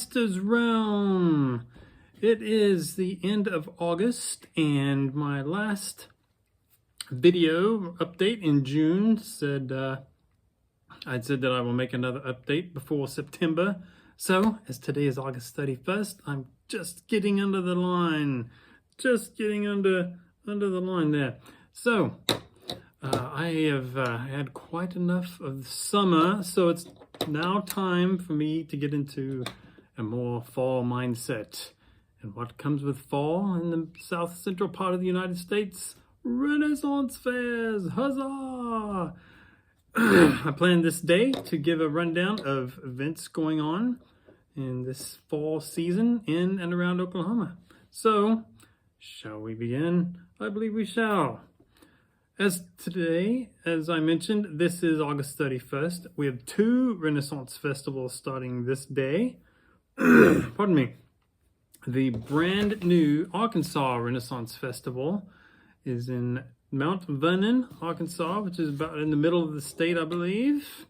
Meister's realm. It is the end of August, and my last video update in June said I'd said that I will make another update before September. So, as today is August 31st, I'm just getting under the line. Just getting under the line there. So, I have had quite enough of summer, so it's now time for me to get into a more fall mindset. And what comes with fall in the south central part of the United States? Renaissance fairs! Huzzah! I planned this day to give a rundown of events going on in this fall season in and around Oklahoma. So, shall we begin? I believe we shall. As today, as I mentioned, this is August 31st. We have two Renaissance festivals starting this day. Pardon me. The brand new Arkansas Renaissance Festival is in Mount Vernon, Arkansas, which is about in the middle of the state, I believe.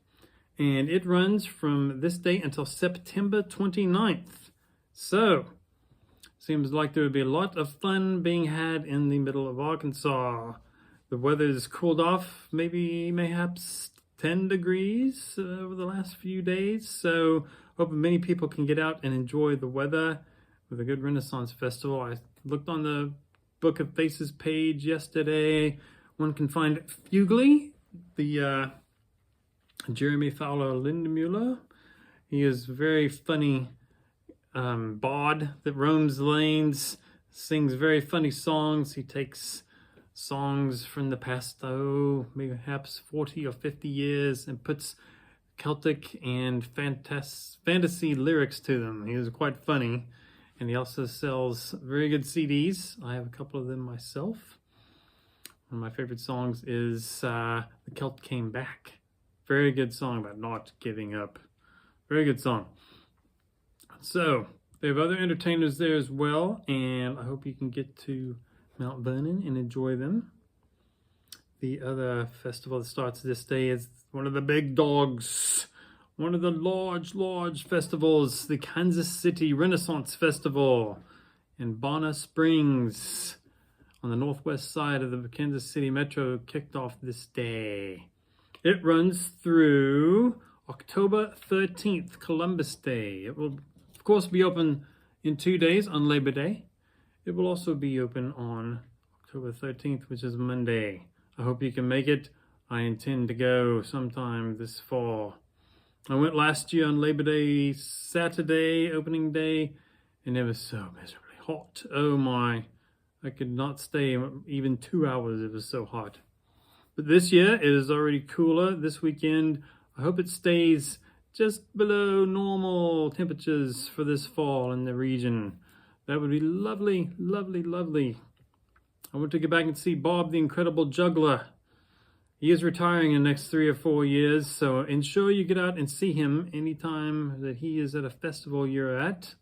And it runs from this day until September 29th. So, seems like there would be a lot of fun being had in the middle of Arkansas. The weather has cooled off, mayhaps 10 degrees over the last few days. So, hope many people can get out and enjoy the weather with a good Renaissance festival. I looked on the Book of Faces page yesterday. One can find Fugly, the Jeremy Fowler Lindemuller. He is very funny bard that roams lanes, sings very funny songs. He takes songs from the past, maybe perhaps 40 or 50 years and puts Celtic and fantasy lyrics to them. He is quite funny. And he also sells very good CDs. I have a couple of them myself. One of my favorite songs is The Celt Came Back. Very good song about not giving up. Very good song. So, they have other entertainers there as well, and I hope you can get to Mount Vernon and enjoy them. The other festival that starts this day is one of the big dogs. One of the large festivals, the Kansas City Renaissance Festival in Bonner Springs on the northwest side of the Kansas City Metro kicked off this day. It runs through October 13th, Columbus Day. It will, of course, be open in 2 days on Labor Day. It will also be open on October 13th, which is Monday. I hope you can make it. I intend to go sometime this fall. I went last year on Labor Day, Saturday, opening day, and it was so miserably hot. Oh my, I could not stay even 2 hours, it was so hot. But this year, it is already cooler this weekend. I hope it stays just below normal temperatures for this fall in the region. That would be lovely, lovely, lovely. I want to get back and see Bob the Incredible Juggler. He is retiring in the next 3 or 4 years, so ensure you get out and see him anytime that he is at a festival you're at.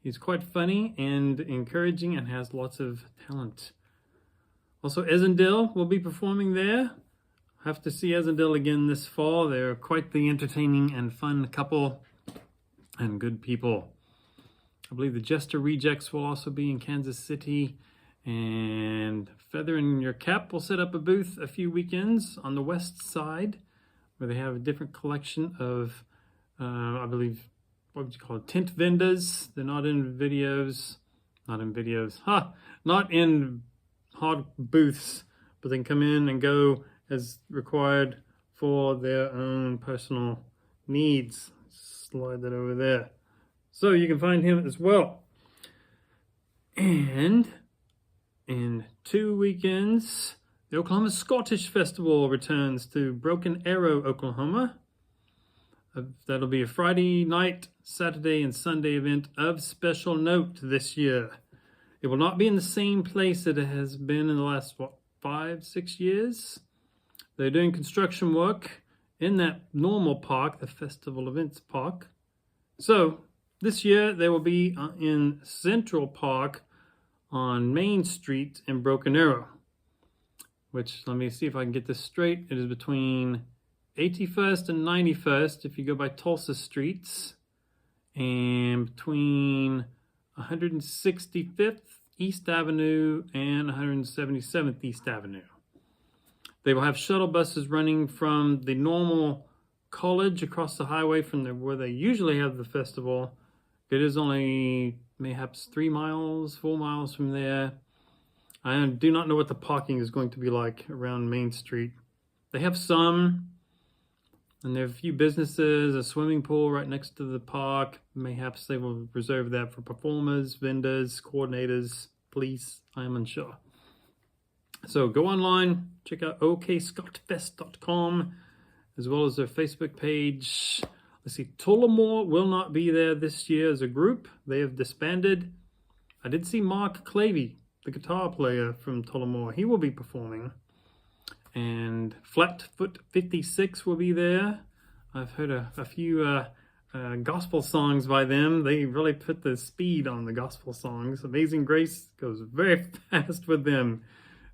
He's quite funny and encouraging and has lots of talent. Also, Esendil will be performing there. Have to see Esendil again this fall. They're quite the entertaining and fun couple and good people. I believe the Jester Rejects will also be in Kansas City. And Feather in Your Cap will set up a booth a few weekends on the west side where they have a different collection of, I believe, what would you call it, tent vendors. They're not in videos, not in hard booths, but they can come in and go as required for their own personal needs. Slide that over there. So you can find him as well. And in 2 weekends, the Oklahoma Scottish Festival returns to Broken Arrow, Oklahoma. That'll be a Friday night, Saturday, and Sunday event of special note this year. It will not be in the same place that it has been in the last, 5-6 years. They're doing construction work in that normal park, the Festival Events Park. So, this year they will be in Central Park on Main Street in Broken Arrow, which, let me see if I can get this straight. It is between 81st and 91st if you go by Tulsa streets, and between 165th East Avenue and 177th East Avenue. They will have shuttle buses running from the normal college across the highway from where they usually have the festival. It is only mayhaps 3 miles, 4 miles from there. I do not know what the parking is going to be like around Main Street. They have some, and there are a few businesses, a swimming pool right next to the park. Mayhaps they will reserve that for performers, vendors, coordinators, police. I am unsure. So go online, check out okscotfest.com, as well as their Facebook page. Let's see, Tullamore will not be there this year as a group. They have disbanded. I did see Mark Clavey, the guitar player from Tullamore. He will be performing. And Flatfoot 56 will be there. I've heard a few gospel songs by them. They really put the speed on the gospel songs. Amazing Grace goes very fast with them.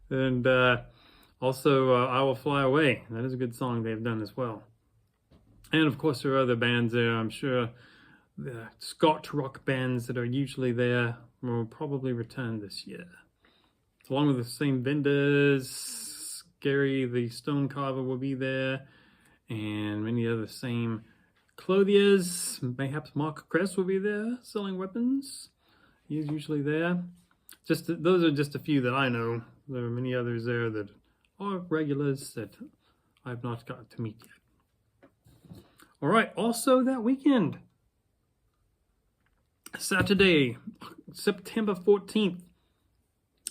And also I Will Fly Away. That is a good song they've done as well. And of course there are other bands there. I'm sure the Scotch rock bands that are usually there will probably return this year. Along with the same vendors, Gary the stone carver will be there, and many other same clothiers. Mayhaps Mark Kress will be there selling weapons. He's usually there. Those are just a few that I know. There are many others there that are regulars that I've not got to meet yet. All right, also that weekend, Saturday, September 14th,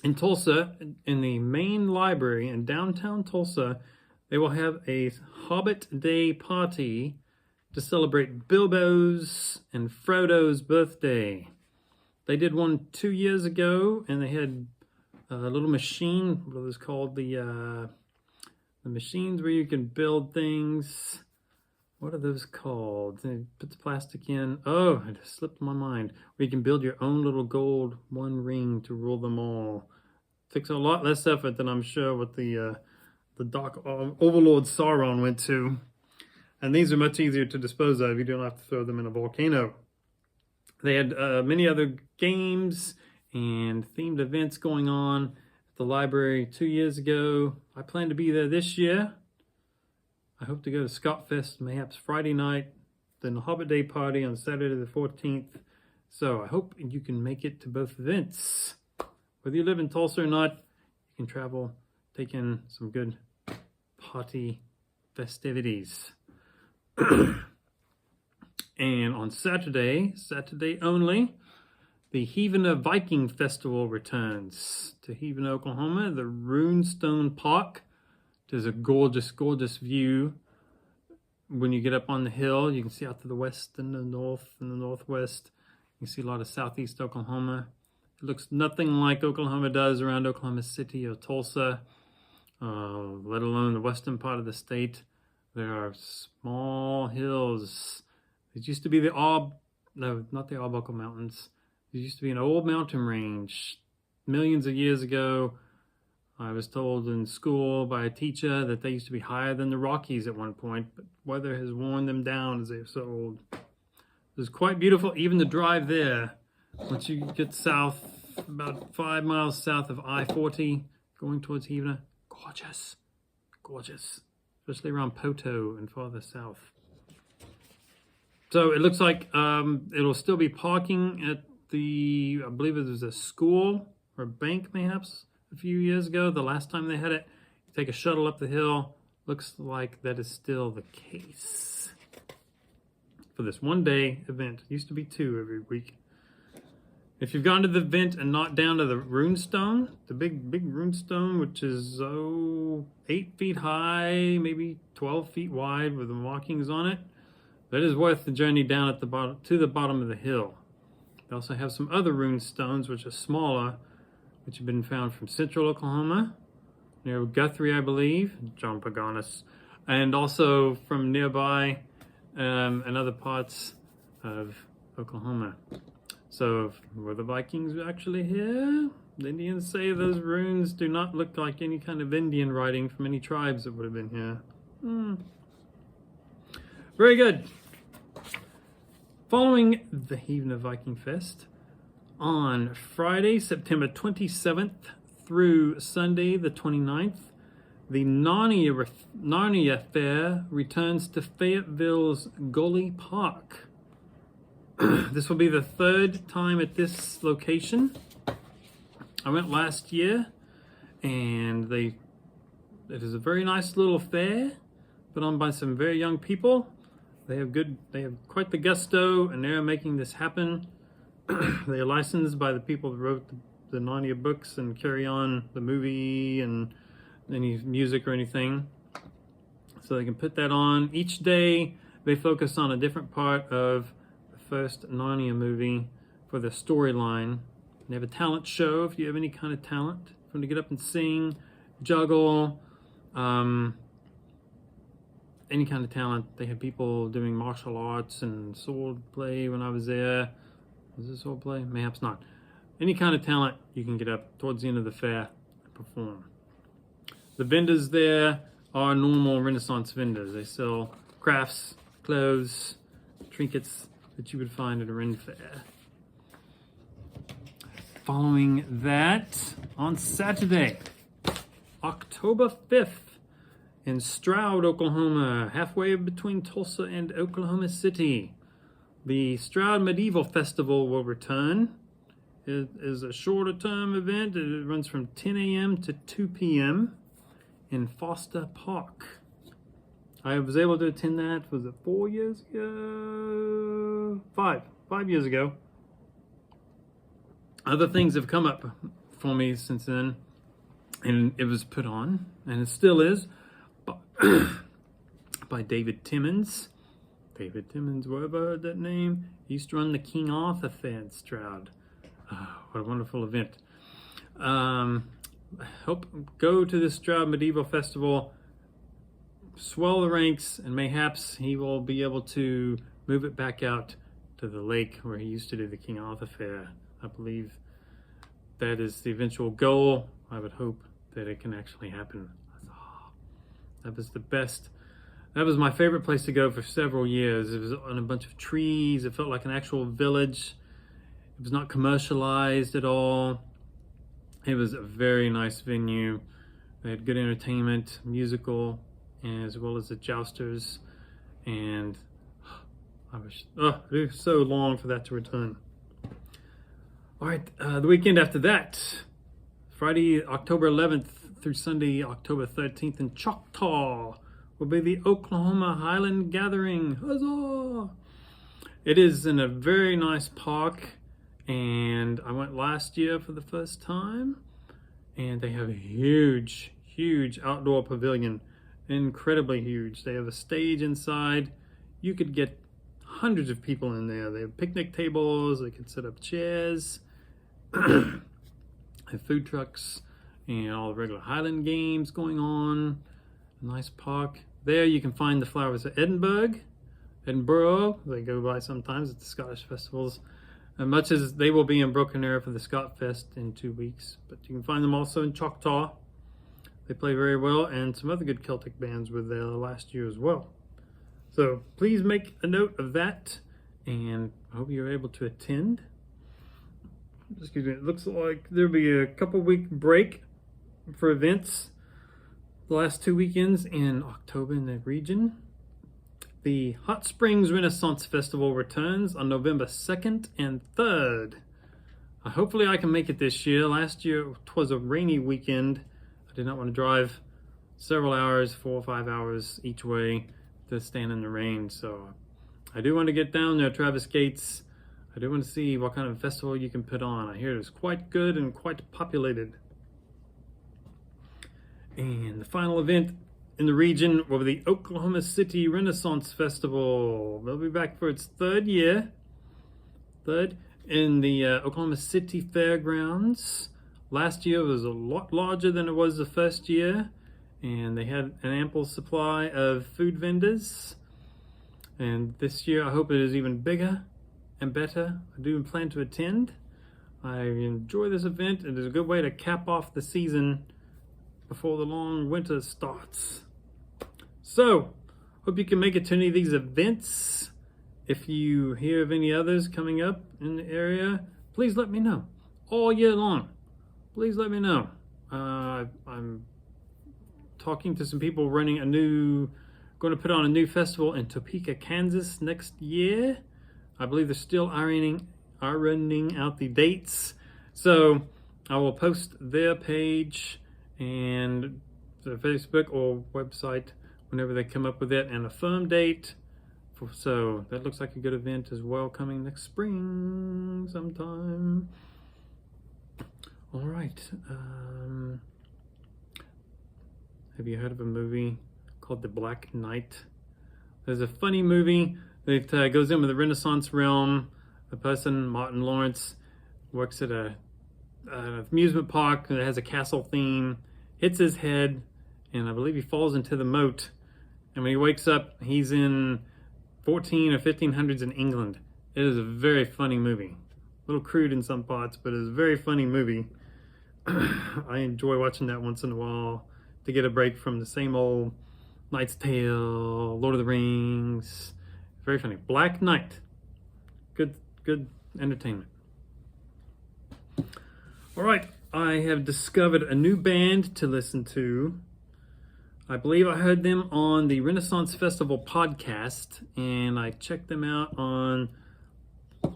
in Tulsa, in the main library in downtown Tulsa, they will have a Hobbit Day party to celebrate Bilbo's and Frodo's birthday. They did one 2 years ago, and they had a little machine. What was called the machines where you can build things. What are those called? They put the plastic in. Oh, it slipped my mind. Where you can build your own little gold one ring to rule them all. Takes a lot less effort than I'm sure what the Dark Overlord Sauron went to. And these are much easier to dispose of. You don't have to throw them in a volcano. They had many other games and themed events going on at the library 2 years ago. I plan to be there this year. I hope to go to Scotfests mayhaps Friday night, then the Hobbit Day Party on Saturday the 14th. So I hope you can make it to both events. Whether you live in Tulsa or not, you can travel, take in some good party festivities. And on Saturday only, the Heavener Viking Festival returns to Heavener, Oklahoma, the Runestone Park. There's a gorgeous, gorgeous view. When you get up on the hill, you can see out to the west and the north and the northwest. You can see a lot of southeast Oklahoma. It looks nothing like Oklahoma does around Oklahoma City or Tulsa, let alone the western part of the state. There are small hills. It used to be not the Arbuckle Mountains. It used to be an old mountain range. Millions of years ago, I was told in school by a teacher that they used to be higher than the Rockies at one point, but weather has worn them down as they're so old. It was quite beautiful, even the drive there. Once you get south, about 5 miles south of I-40, going towards Heavener, gorgeous, gorgeous, especially around Poto and farther south. So it looks like it'll still be parking at I believe it was a school or a bank mayhaps a few years ago. The last time they had it, you take a shuttle up the hill. Looks like that is still the case for this one-day event. It used to be 2 every week. If you've gone to the event and not down to the runestone, the big runestone, which is 8 feet high, maybe 12 feet wide with the markings on it, that is worth the journey down at the bottom to the bottom of the hill. They also have some other runestones, which are smaller, which have been found from central Oklahoma, near Guthrie, I believe, John Paganis, and also from nearby and other parts of Oklahoma. So were the Vikings actually here? The Indians say those runes do not look like any kind of Indian writing from any tribes that would have been here. Very good. Following the Heavener Viking Fest, on Friday, September 27th through Sunday, the 29th, the Narnia Faire returns to Fayetteville's Goley Park. This will be the third time at this location. I went last year, and it is a very nice little fair put on by some very young people. They have quite the gusto, and they're making this happen. They are licensed by the people who wrote the Narnia books and carry on the movie and any music or anything. So they can put that on. Each day they focus on a different part of the first Narnia movie for the storyline. They have a talent show if you have any kind of talent. From to get up and sing, juggle, any kind of talent. They have people doing martial arts and sword play when I was there. Was it sword play? Mayhaps not. Any kind of talent, you can get up towards the end of the fair and perform. The vendors there are normal Renaissance vendors. They sell crafts, clothes, trinkets that you would find at a Ren Fair. Following that, on Saturday, October 5th, in Stroud, Oklahoma, halfway between Tulsa and Oklahoma City, the Stroud Medieval Festival will return. It is a shorter term event. It runs from 10 a.m. to 2 p.m. in Foster Park. I was able to attend that, was it 4 years ago? 5 years ago. Other things have come up for me since then, and it was put on, and it still is, by David Timmons. David Timmons, wherever I heard that name, he used to run the King Arthur Fair in Stroud. Oh, what a wonderful event. Go to the Stroud Medieval Festival, swell the ranks, and mayhaps he will be able to move it back out to the lake where he used to do the King Arthur Fair. I believe that is the eventual goal. I would hope that it can actually happen. That was the best. That was my favorite place to go for several years. It was on a bunch of trees. It felt like an actual village. It was not commercialized at all. It was a very nice venue. They had good entertainment, musical, as well as the jousters. And I wish, it was so long for that to return. All right, the weekend after that, Friday, October 11th through Sunday, October 13th in Choctaw, will be the Oklahoma Highland Gathering. Huzzah! It is in a very nice park, and I went last year for the first time, and they have a huge, huge outdoor pavilion, incredibly huge. They have a stage inside. You could get hundreds of people in there. They have picnic tables. They could set up chairs. Have food trucks and all the regular Highland games going on. A nice park. There you can find the flowers of Edinburgh. They go by sometimes at the Scottish festivals. And much as they will be in Broken Arrow for the Scotfest in 2 weeks. But you can find them also in Choctaw. They play very well, and some other good Celtic bands were there last year as well. So please make a note of that, and I hope you're able to attend. Excuse me, it looks like there'll be a couple-week break for events the last 2 weekends in October in the region. The Hot Springs Renaissance Festival returns on November 2nd and 3rd. Hopefully I can make it this year. Last year it was a rainy weekend. I did not want to drive several hours, 4 or 5 hours each way to stand in the rain. So I do want to get down there, Travis Gates. I do want to see what kind of festival you can put on. I hear it's quite good and quite populated. And the final event in the region will be the Oklahoma City Renaissance Festival. They'll be back for its third year. Third in the Oklahoma City Fairgrounds. Last year was a lot larger than it was the first year. And they had an ample supply of food vendors. And this year I hope it is even bigger and better. I do plan to attend. I enjoy this event. It is a good way to cap off the season before the long winter starts. So, hope you can make it to any of these events. If you hear of any others coming up in the area, please let me know. All year long, please let me know. I'm talking to some people going to put on a new festival in Topeka, Kansas next year. I believe they're still ironing out the dates. So I will post their page and the Facebook or website whenever they come up with it and a firm date. So that looks like a good event as well, coming next spring sometime. All right. Have you heard of a movie called The Black Knight? There's a funny movie that goes in with the Renaissance realm. The person, Martin Lawrence, works at an amusement park that has a castle theme, hits his head, and I believe he falls into the moat. And when he wakes up, he's in 14 or 1500s in England. It is a very funny movie. A little crude in some parts, but it's a very funny movie. I enjoy watching that once in a while to get a break from the same old Knight's Tale, Lord of the Rings. Very funny. Black Knight. Good entertainment. All right, I have discovered a new band to listen to. I believe I heard them on the Renaissance Festival podcast, and I checked them out on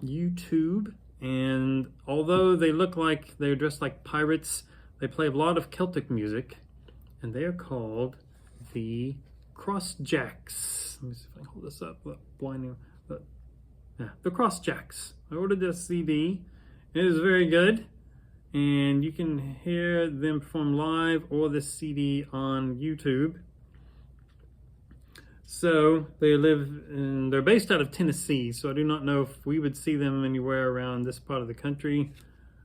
YouTube. And although they look like they're dressed like pirates, they play a lot of Celtic music, and they are called the Crossjacks. Let me see if I can hold this up. The Crossjacks. I ordered this CD. It is very good, and you can hear them perform live or this CD on YouTube. So they're based out of Tennessee, so I do not know if we would see them anywhere around this part of the country.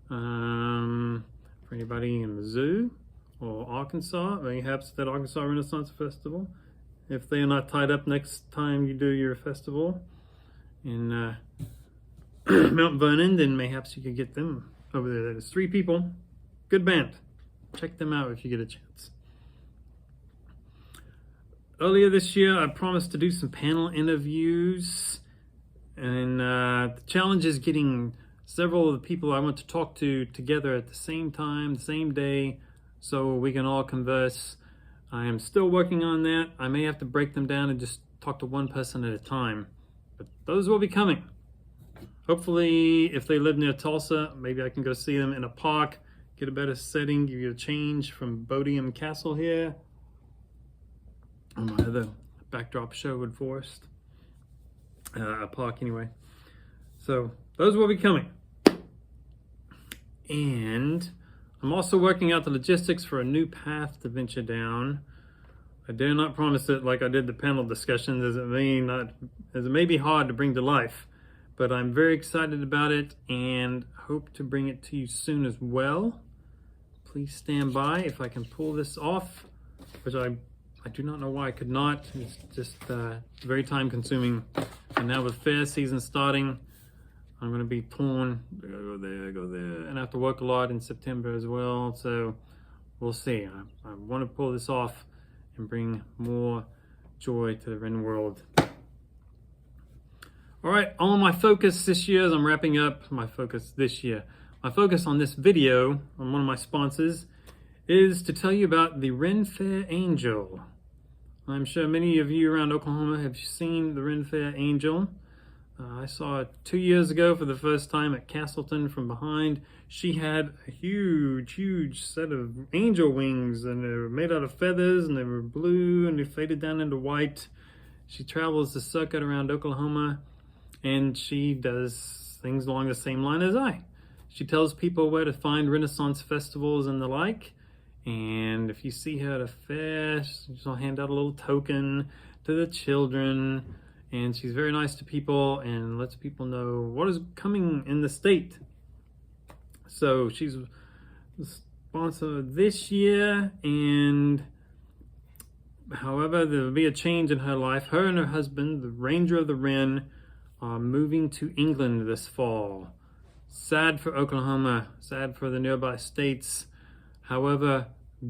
For anybody in Mizzou or Arkansas, perhaps that Arkansas Renaissance Festival, if they are not tied up next time you do your festival in Mount Vernon, then perhaps you could get them over there. That is 3 people. Good band. Check them out if you get a chance. Earlier this year, I promised to do some panel interviews, and the challenge is getting several of the people I want to talk to together at the same time, the same day, so we can all converse. I am still working on that. I may have to break them down and just talk to one person at a time, but those will be coming. Hopefully, if they live near Tulsa, maybe I can go see them in a park, get a better setting, give you a change from Bodiam Castle here. On my other backdrop, Sherwood Forest. A park anyway. So those will be coming. And I'm also working out the logistics for a new path to venture down. I dare not promise it like I did the panel discussions, as it may be hard to bring to life. But I'm very excited about it and hope to bring it to you soon as well. Please stand by if I can pull this off, which I do not know why I could not. It's just very time consuming. And now with fair season starting, I'm going to be torn. Go there. And I have to work a lot in September as well. So we'll see. I want to pull this off and bring more joy to the Ren world. All right, on my focus this year, as I'm wrapping up my focus this year, my focus on this video, on one of my sponsors, is to tell you about the Renfair Angel. I'm sure many of you around Oklahoma have seen the Renfair Angel. I saw it 2 years ago for the first time at Castleton from behind. She had a huge set of angel wings, and they were made out of feathers, and they were blue, and they faded down into white. She travels the circuit around Oklahoma, and she does things along the same line as I. She tells people where to find Renaissance festivals and the like. And if you see her at a fair, she'll hand out a little token to the children. And she's very nice to people and lets people know what is coming in the state. So she's the sponsor this year. And however, there will be a change in her life. Her and her husband, the Ranger of the Wren, are moving to England this fall. Sad for Oklahoma, sad for the nearby states. However,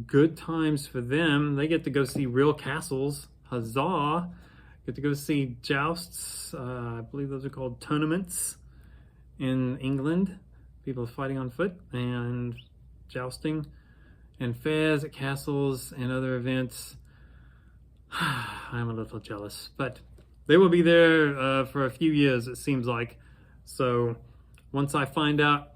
good times for them. They get to go see real castles. Huzzah! Get to go see jousts. I believe those are called tournaments in England. People fighting on foot and jousting, and fairs at castles and other events. I'm a little jealous, but they will be there for a few years, it seems like. So once I find out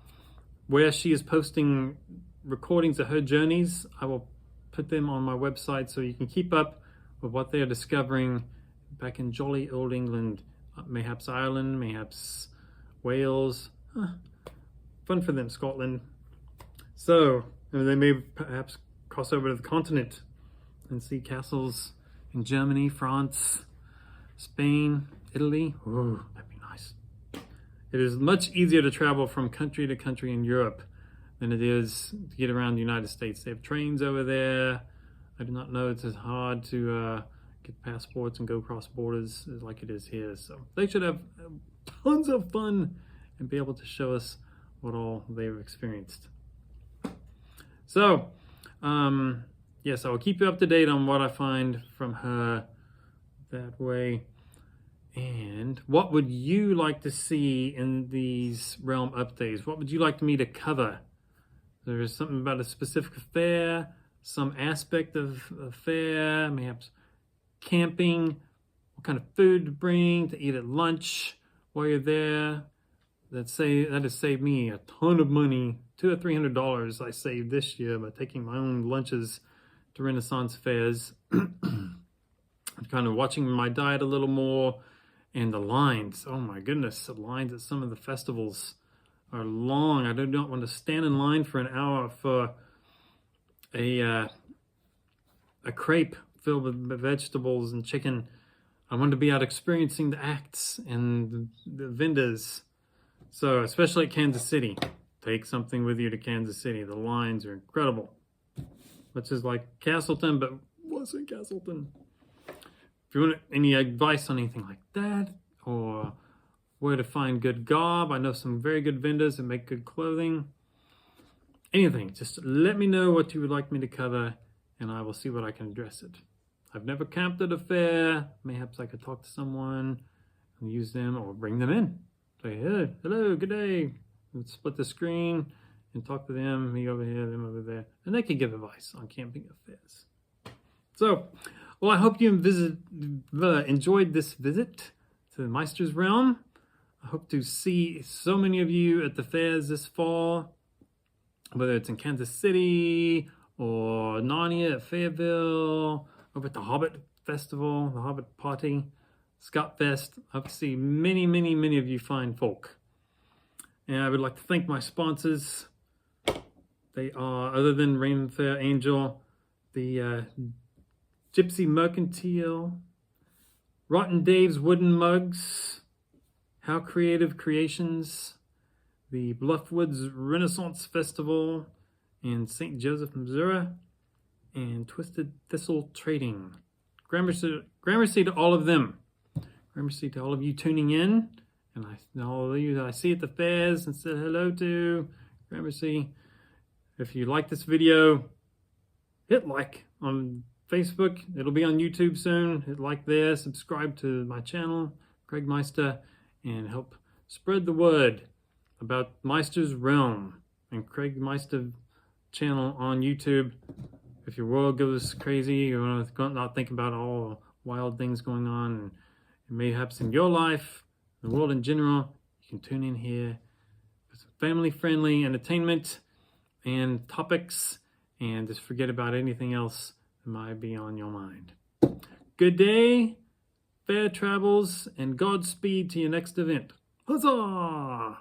where she is posting recordings of her journeys, I will put them on my website so you can keep up with what they're discovering back in jolly old England, mayhaps Ireland, mayhaps Wales. Fun for them, Scotland. So they may perhaps cross over to the continent and see castles in Germany, France, Spain, Italy. Ooh, that'd be nice. It is much easier to travel from country to country in Europe than it is to get around the United States. They have trains over there. I do not know it's as hard to get passports and go across borders like it is here. So they should have tons of fun and be able to show us what all they've experienced. So, yes, I will keep you up to date on what I find from her that way. And what would you like to see in these realm updates? What would you like me to cover? There is something about a specific fair, some aspect of a fair, perhaps camping, what kind of food to bring to eat at lunch while you're there. That has saved me a ton of money. $200 or $300 I saved this year by taking my own lunches to Renaissance fairs. I'm kind of watching my diet a little more, and the lines. Oh my goodness, the lines at some of the festivals are long. I do not want to stand in line for an hour for a crepe filled with vegetables and chicken. I want to be out experiencing the acts and the vendors. So, especially at Kansas City, take something with you to Kansas City. The lines are incredible. Which is like Castleton, but wasn't Castleton. If you want any advice on anything like that, or where to find good garb, I know some very good vendors that make good clothing. Anything, just let me know what you would like me to cover, and I will see what I can address it. I've never camped at a fair. Mayhaps I could talk to someone and use them, or bring them in. Say, hey, hello, good day. Let's split the screen and talk to them, me over here, them over there. And they can give advice on camping at fairs. So, well, I hope you enjoyed this visit to the Meister's Realm. I hope to see so many of you at the fairs this fall, whether it's in Kansas City or Narnia at Fairville, over at the Hobbit Festival, the Hobbit Party, Scotfest. I hope to see many, many, many of you fine folk. And I would like to thank my sponsors. They are, other than Renfests Angel, the Gypsy Mercantile, Rotten Dave's Wooden Mugs, How Creative Creations, the Bluffwoods Renaissance Festival in St. Joseph, Missouri, and Twisted Thistle Trading. Gramercy to all of them. Gramercy to all of you tuning in, and all of you that I see at the fairs and said hello to. Gramercy. If you like this video, hit like on Facebook. It'll be on YouTube soon. Hit like there. Subscribe to my channel, Craig Meister, and help spread the word about Meister's Realm and Craig Meister channel on YouTube. If your world goes crazy, you want to not think about all wild things going on, and mayhaps in your life, the world in general, you can tune in here with some family-friendly entertainment and topics, and just forget about anything else that might be on your mind. Good day, fair travels, and Godspeed to your next event. Huzzah!